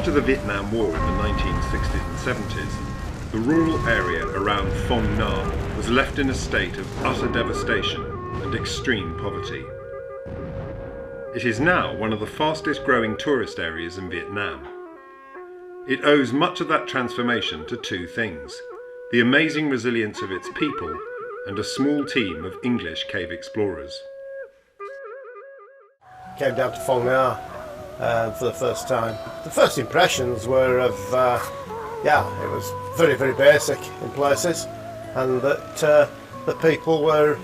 After the Vietnam War in the 1960s and 70s, the rural area around Phong Nha was left in a state of utter devastation and extreme poverty. It is now one of the fastest growing tourist areas in Vietnam. It owes much of that transformation to two things: the amazing resilience of its people and a small team of English cave explorers. Came down to Phong Nha for the first time. The first impressions were of, it was very, very basic in places, and that the people were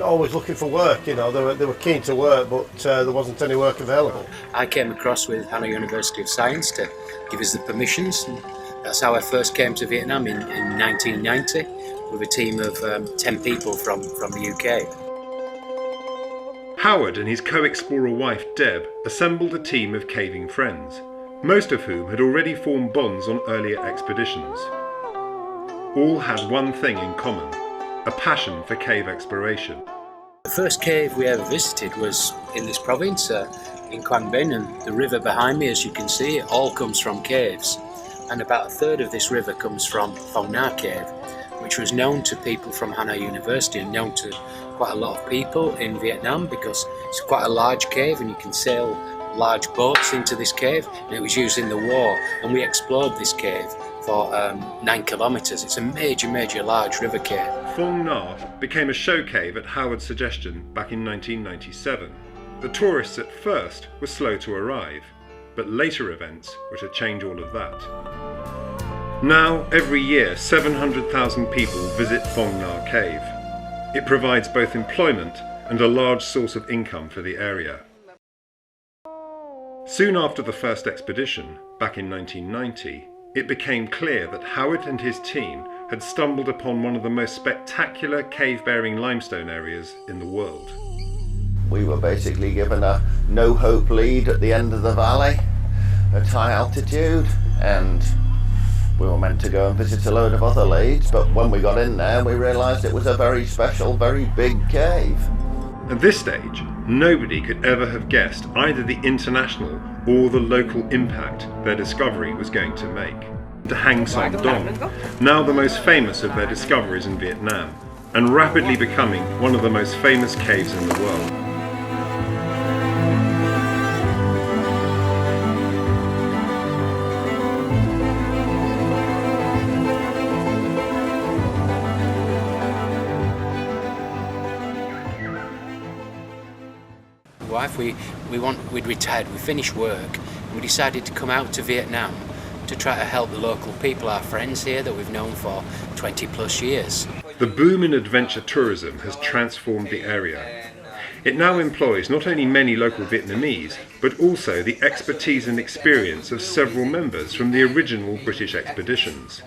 always looking for work. You know, they were keen to work, but there wasn't any work available. I came across with Hanoi University of Science to give us the permissions. And that's how I first came to Vietnam in 1990 with a team of 10 people from the UK. Howard and his co-explorer wife Deb assembled a team of caving friends, most of whom had already formed bonds on earlier expeditions. All had one thing in common: a passion for cave exploration. The first cave we ever visited was in this province, in Quang Binh, and the river behind me, as you can see, it all comes from caves. And about a third of this river comes from Phong Nha Cave, which was known to people from Hanoi University and known to quite a lot of people in Vietnam because it's quite a large cave and you can sail large boats into this cave, and it was used in the war, and we explored this cave for 9 kilometres. It's a major large river cave. Phong Nha became a show cave at Howard's suggestion back in 1997. The tourists at first were slow to arrive, but later events were to change all of that. Now, every year, 700,000 people visit Phong Nha Cave. It provides both employment and a large source of income for the area. Soon after the first expedition, back in 1990, it became clear that Howard and his team had stumbled upon one of the most spectacular cave-bearing limestone areas in the world. We were basically given a no-hope lead at the end of the valley at high altitude, and we were meant to go and visit a load of other leads, but when we got in there we realised it was a very special, very big cave. At this stage, nobody could ever have guessed either the international or the local impact their discovery was going to make. To Hang Som Dong, now the most famous of their discoveries in Vietnam, and rapidly becoming one of the most famous caves in the world. Wife, we'd retired, we finished work, and we decided to come out to Vietnam to try to help the local people, our friends here that we've known for 20 plus years. The boom in adventure tourism has transformed the area. It now employs not only many local Vietnamese, but also the expertise and experience of several members from the original British expeditions.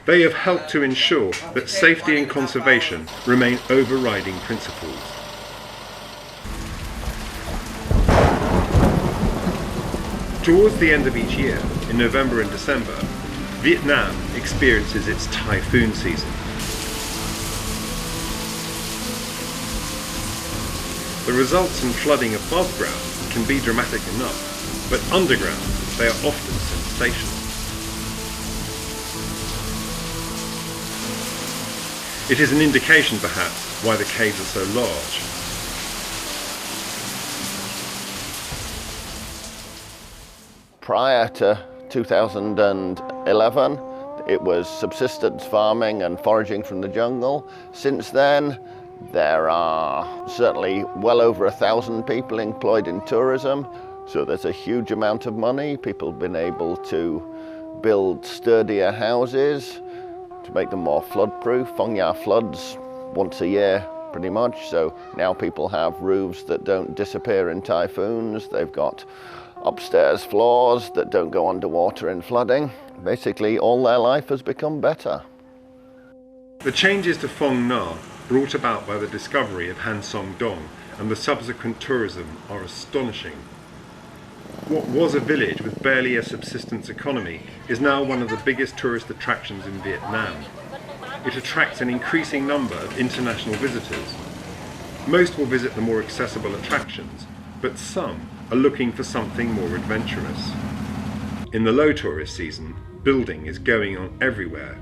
They have helped to ensure that safety and conservation remain overriding principles. Towards the end of each year, in November and December, Vietnam experiences its typhoon season. The results in flooding above ground can be dramatic enough, but underground they are often sensational. It is an indication perhaps why the caves are so large. Prior to 2011, it was subsistence farming and foraging from the jungle. Since then, there are certainly well over 1,000 people employed in tourism, so there's a huge amount of money. People have been able to build sturdier houses to make them more flood-proof. Phong Nha floods once a year, pretty much, so now people have roofs that don't disappear in typhoons. They've got upstairs floors that don't go underwater in flooding. Basically, all their life has become better. The changes to Phong Nha brought about by the discovery of Han Som Dong and the subsequent tourism are astonishing. What was a village with barely a subsistence economy is now one of the biggest tourist attractions in Vietnam. It attracts an increasing number of international visitors. Most will visit the more accessible attractions, but some are looking for something more adventurous. In the low tourist season, building is going on everywhere.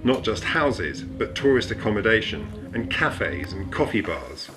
Not just houses, but tourist accommodation and cafes and coffee bars.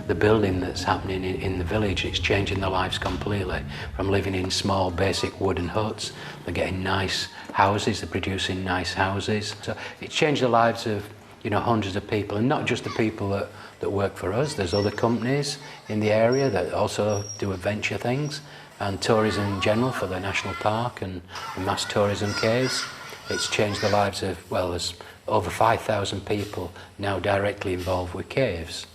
The building that's happening in the village, it's changing their lives completely. From living in small basic wooden huts, they're getting nice houses, they're producing nice houses. So it's changed the lives of, you know, hundreds of people, and not just the people that work for us. There's other companies in the area that also do adventure things, and tourism in general for the national park and the mass tourism caves. It's changed the lives of, well, there's over 5,000 people now directly involved with caves.